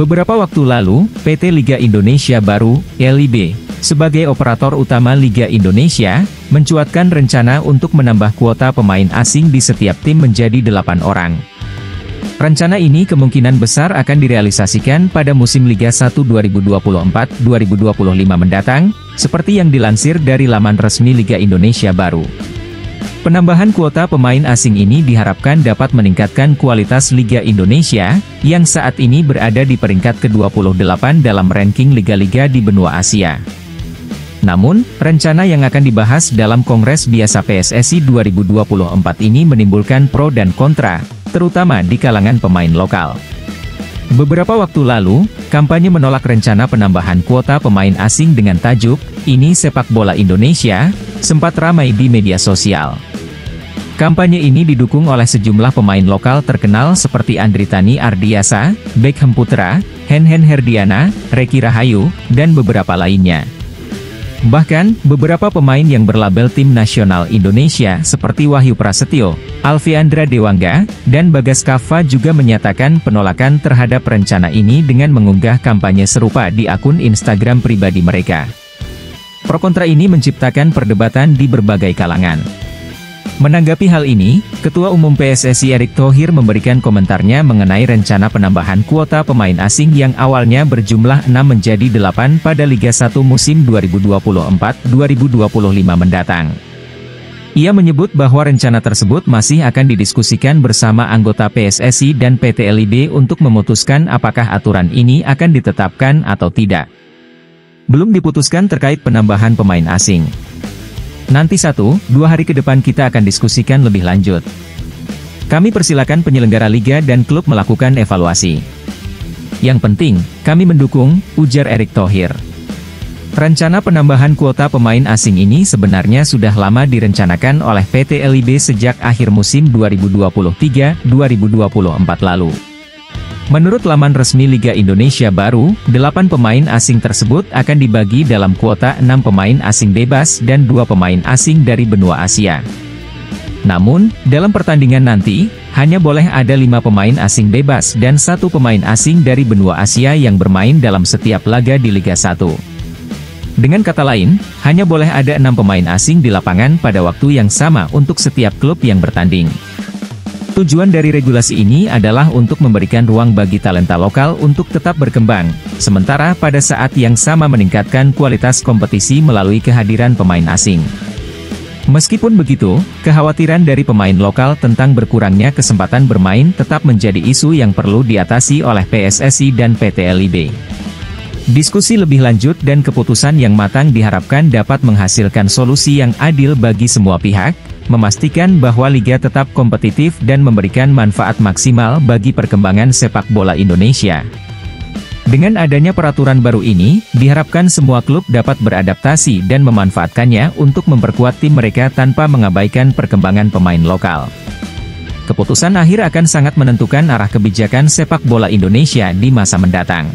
Beberapa waktu lalu, PT Liga Indonesia Baru, LIB, sebagai operator utama Liga Indonesia, mencuatkan rencana untuk menambah kuota pemain asing di setiap tim menjadi 8 orang. Rencana ini kemungkinan besar akan direalisasikan pada musim Liga 1 2024-2025 mendatang, seperti yang dilansir dari laman resmi Liga Indonesia Baru. Penambahan kuota pemain asing ini diharapkan dapat meningkatkan kualitas Liga Indonesia, yang saat ini berada di peringkat ke-28 dalam ranking liga-liga di benua Asia. Namun, rencana yang akan dibahas dalam Kongres Biasa PSSI 2024 ini menimbulkan pro dan kontra, terutama di kalangan pemain lokal. Beberapa waktu lalu, kampanye menolak rencana penambahan kuota pemain asing dengan tajuk, "Ini Sepak Bola Indonesia," sempat ramai di media sosial. Kampanye ini didukung oleh sejumlah pemain lokal terkenal seperti Andritani Ardiasa, Beckham Putra, Henhen Herdiana, Reki Rahayu, dan beberapa lainnya. Bahkan, beberapa pemain yang berlabel tim nasional Indonesia seperti Wahyu Prasetyo, Alfiandra Dewangga, dan Bagas Kava juga menyatakan penolakan terhadap rencana ini dengan mengunggah kampanye serupa di akun Instagram pribadi mereka. Pro kontra ini menciptakan perdebatan di berbagai kalangan. Menanggapi hal ini, Ketua Umum PSSI Erick Thohir memberikan komentarnya mengenai rencana penambahan kuota pemain asing yang awalnya berjumlah 6 menjadi 8 pada Liga 1 musim 2024-2025 mendatang. Ia menyebut bahwa rencana tersebut masih akan didiskusikan bersama anggota PSSI dan PT LIB untuk memutuskan apakah aturan ini akan ditetapkan atau tidak. Belum diputuskan terkait penambahan pemain asing. Nanti 1-2 hari ke depan kita akan diskusikan lebih lanjut. Kami persilakan penyelenggara liga dan klub melakukan evaluasi. Yang penting, kami mendukung, ujar Erick Thohir. Rencana penambahan kuota pemain asing ini sebenarnya sudah lama direncanakan oleh PT LIB sejak akhir musim 2023-2024 lalu. Menurut laman resmi Liga Indonesia Baru, 8 pemain asing tersebut akan dibagi dalam kuota 6 pemain asing bebas dan 2 pemain asing dari benua Asia. Namun, dalam pertandingan nanti, hanya boleh ada 5 pemain asing bebas dan 1 pemain asing dari benua Asia yang bermain dalam setiap laga di Liga 1. Dengan kata lain, hanya boleh ada 6 pemain asing di lapangan pada waktu yang sama untuk setiap klub yang bertanding. Tujuan dari regulasi ini adalah untuk memberikan ruang bagi talenta lokal untuk tetap berkembang, sementara pada saat yang sama meningkatkan kualitas kompetisi melalui kehadiran pemain asing. Meskipun begitu, kekhawatiran dari pemain lokal tentang berkurangnya kesempatan bermain tetap menjadi isu yang perlu diatasi oleh PSSI dan PT LIB. Diskusi lebih lanjut dan keputusan yang matang diharapkan dapat menghasilkan solusi yang adil bagi semua pihak, memastikan bahwa liga tetap kompetitif dan memberikan manfaat maksimal bagi perkembangan sepak bola Indonesia. Dengan adanya peraturan baru ini, diharapkan semua klub dapat beradaptasi dan memanfaatkannya untuk memperkuat tim mereka tanpa mengabaikan perkembangan pemain lokal. Keputusan akhir akan sangat menentukan arah kebijakan sepak bola Indonesia di masa mendatang.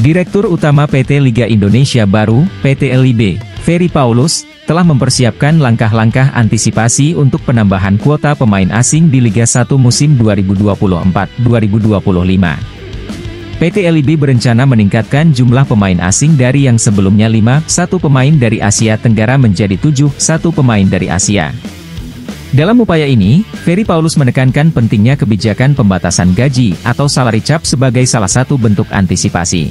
Direktur Utama PT Liga Indonesia Baru, PT LIB, Ferry Paulus, telah mempersiapkan langkah-langkah antisipasi untuk penambahan kuota pemain asing di Liga 1 musim 2024-2025. PT LIB berencana meningkatkan jumlah pemain asing dari yang sebelumnya 5, 1 pemain dari Asia Tenggara menjadi 7, 1 pemain dari Asia. Dalam upaya ini, Ferry Paulus menekankan pentingnya kebijakan pembatasan gaji atau salary cap sebagai salah satu bentuk antisipasi.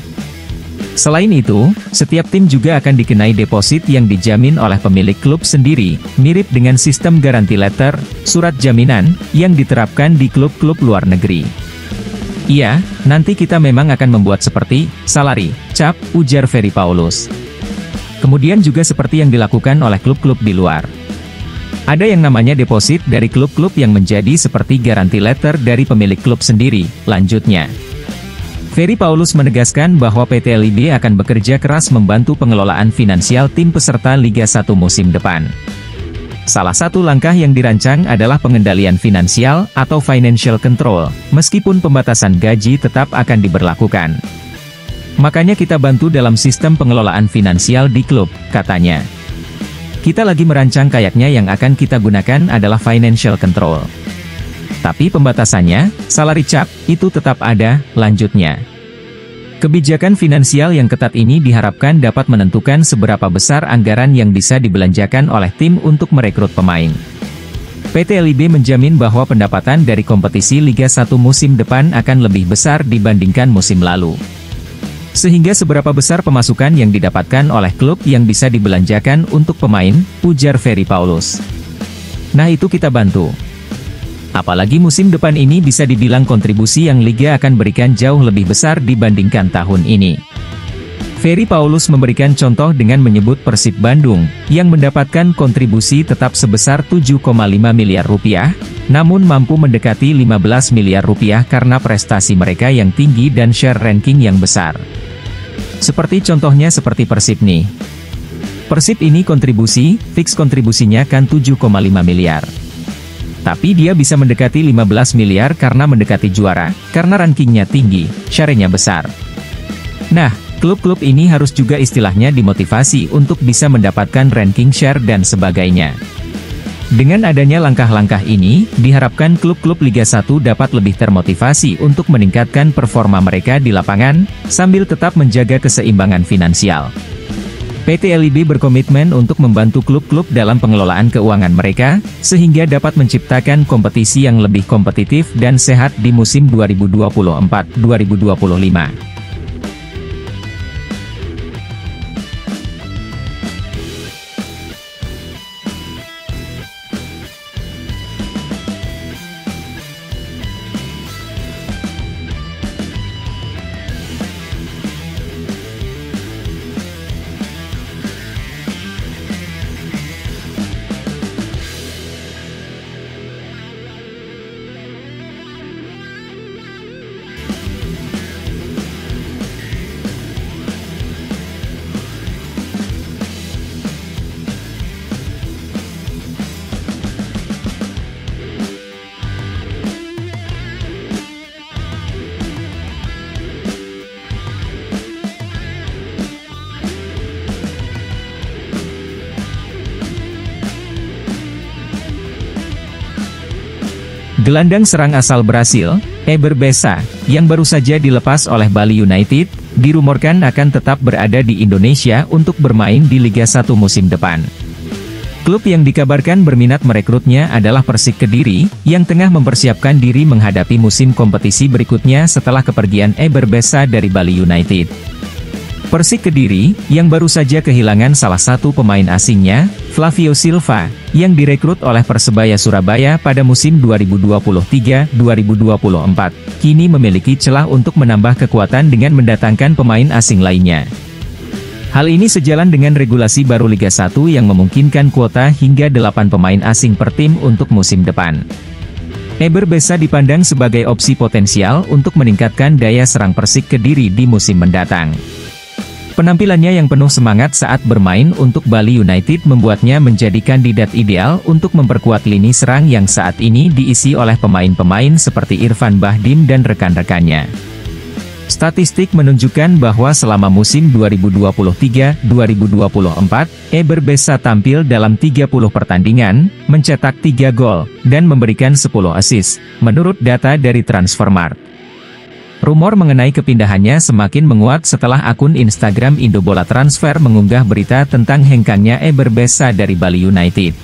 Selain itu, setiap tim juga akan dikenai deposit yang dijamin oleh pemilik klub sendiri, mirip dengan sistem guarantee letter, surat jaminan, yang diterapkan di klub-klub luar negeri. Iya, nanti kita memang akan membuat seperti salary cap, ujar Ferry Paulus. Kemudian juga seperti yang dilakukan oleh klub-klub di luar. Ada yang namanya deposit dari klub-klub yang menjadi seperti guarantee letter dari pemilik klub sendiri, lanjutnya. Ferry Paulus menegaskan bahwa PT LIB akan bekerja keras membantu pengelolaan finansial tim peserta Liga 1 musim depan. Salah satu langkah yang dirancang adalah pengendalian finansial atau financial control, meskipun pembatasan gaji tetap akan diberlakukan. Makanya kita bantu dalam sistem pengelolaan finansial di klub, katanya. Kita lagi merancang kayaknya yang akan kita gunakan adalah financial control. Tapi pembatasannya, salary cap, itu tetap ada, lanjutnya. Kebijakan finansial yang ketat ini diharapkan dapat menentukan seberapa besar anggaran yang bisa dibelanjakan oleh tim untuk merekrut pemain. PT LIB menjamin bahwa pendapatan dari kompetisi Liga 1 musim depan akan lebih besar dibandingkan musim lalu. Sehingga seberapa besar pemasukan yang didapatkan oleh klub yang bisa dibelanjakan untuk pemain, ujar Ferry Paulus. Nah itu kita bantu. Apalagi musim depan ini bisa dibilang kontribusi yang Liga akan berikan jauh lebih besar dibandingkan tahun ini. Ferry Paulus memberikan contoh dengan menyebut Persib Bandung, yang mendapatkan kontribusi tetap sebesar 7,5 miliar rupiah, namun mampu mendekati 15 miliar rupiah karena prestasi mereka yang tinggi dan share ranking yang besar. Seperti contohnya seperti Persib nih. Persib ini fix kontribusinya kan 7,5 miliar. Tapi dia bisa mendekati 15 miliar karena mendekati juara, karena rankingnya tinggi, share-nya besar. Nah, klub-klub ini harus juga istilahnya dimotivasi untuk bisa mendapatkan ranking share dan sebagainya. Dengan adanya langkah-langkah ini, diharapkan klub-klub Liga 1 dapat lebih termotivasi untuk meningkatkan performa mereka di lapangan, sambil tetap menjaga keseimbangan finansial. PT LIB berkomitmen untuk membantu klub-klub dalam pengelolaan keuangan mereka, sehingga dapat menciptakan kompetisi yang lebih kompetitif dan sehat di musim 2024-2025. Gelandang serang asal Brasil, Eber Bessa, yang baru saja dilepas oleh Bali United, dirumorkan akan tetap berada di Indonesia untuk bermain di Liga 1 musim depan. Klub yang dikabarkan berminat merekrutnya adalah Persik Kediri, yang tengah mempersiapkan diri menghadapi musim kompetisi berikutnya setelah kepergian Eber Bessa dari Bali United. Persik Kediri, yang baru saja kehilangan salah satu pemain asingnya, Flavio Silva, yang direkrut oleh Persebaya Surabaya pada musim 2023-2024, kini memiliki celah untuk menambah kekuatan dengan mendatangkan pemain asing lainnya. Hal ini sejalan dengan regulasi baru Liga 1 yang memungkinkan kuota hingga 8 pemain asing per tim untuk musim depan. Eber Bessa dipandang sebagai opsi potensial untuk meningkatkan daya serang Persik Kediri di musim mendatang. Penampilannya yang penuh semangat saat bermain untuk Bali United membuatnya menjadi kandidat ideal untuk memperkuat lini serang yang saat ini diisi oleh pemain-pemain seperti Irfan Bahdim dan rekan-rekannya. Statistik menunjukkan bahwa selama musim 2023-2024, Eber Bessa tampil dalam 30 pertandingan, mencetak 3 gol, dan memberikan 10 assist, menurut data dari Transfermarkt. Rumor mengenai kepindahannya semakin menguat setelah akun Instagram Indobola Transfer mengunggah berita tentang hengkangnya Eber Bessa dari Bali United.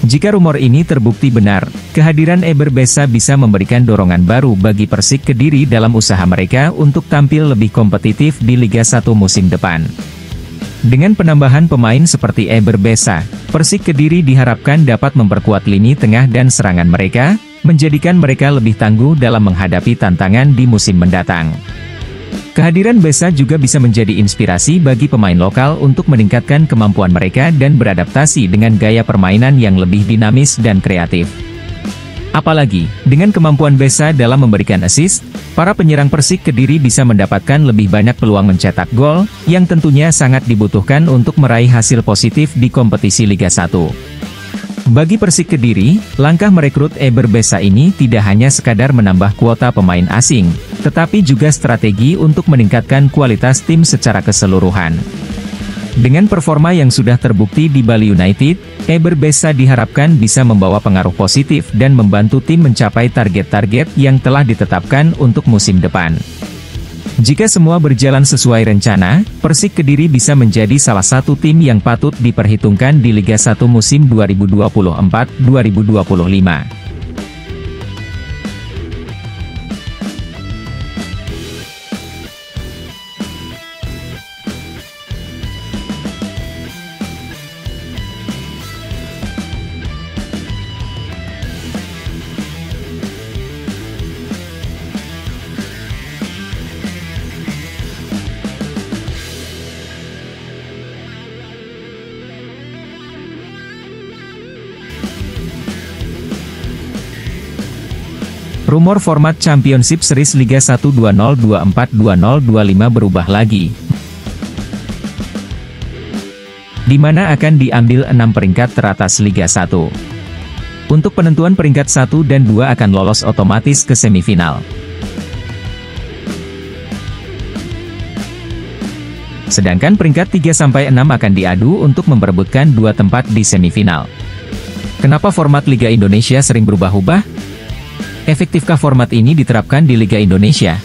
Jika rumor ini terbukti benar, kehadiran Eber Bessa bisa memberikan dorongan baru bagi Persik Kediri dalam usaha mereka untuk tampil lebih kompetitif di Liga 1 musim depan. Dengan penambahan pemain seperti Eber Bessa, Persik Kediri diharapkan dapat memperkuat lini tengah dan serangan mereka, menjadikan mereka lebih tangguh dalam menghadapi tantangan di musim mendatang. Kehadiran Bessa juga bisa menjadi inspirasi bagi pemain lokal untuk meningkatkan kemampuan mereka dan beradaptasi dengan gaya permainan yang lebih dinamis dan kreatif. Apalagi, dengan kemampuan Bessa dalam memberikan assist, para penyerang Persik Kediri bisa mendapatkan lebih banyak peluang mencetak gol, yang tentunya sangat dibutuhkan untuk meraih hasil positif di kompetisi Liga 1. Bagi Persik Kediri, langkah merekrut Eber Besa ini tidak hanya sekadar menambah kuota pemain asing, tetapi juga strategi untuk meningkatkan kualitas tim secara keseluruhan. Dengan performa yang sudah terbukti di Bali United, Eber Besa diharapkan bisa membawa pengaruh positif dan membantu tim mencapai target-target yang telah ditetapkan untuk musim depan. Jika semua berjalan sesuai rencana, Persik Kediri bisa menjadi salah satu tim yang patut diperhitungkan di Liga 1 musim 2024-2025. Rumor format Championship Series Liga 1 2024-2025 berubah lagi, di mana akan diambil 6 peringkat teratas Liga 1. Untuk penentuan peringkat 1 dan 2 akan lolos otomatis ke semifinal. Sedangkan peringkat 3-6 akan diadu untuk memperebutkan 2 tempat di semifinal. Kenapa format Liga Indonesia sering berubah-ubah? Efektifkah format ini diterapkan di Liga Indonesia?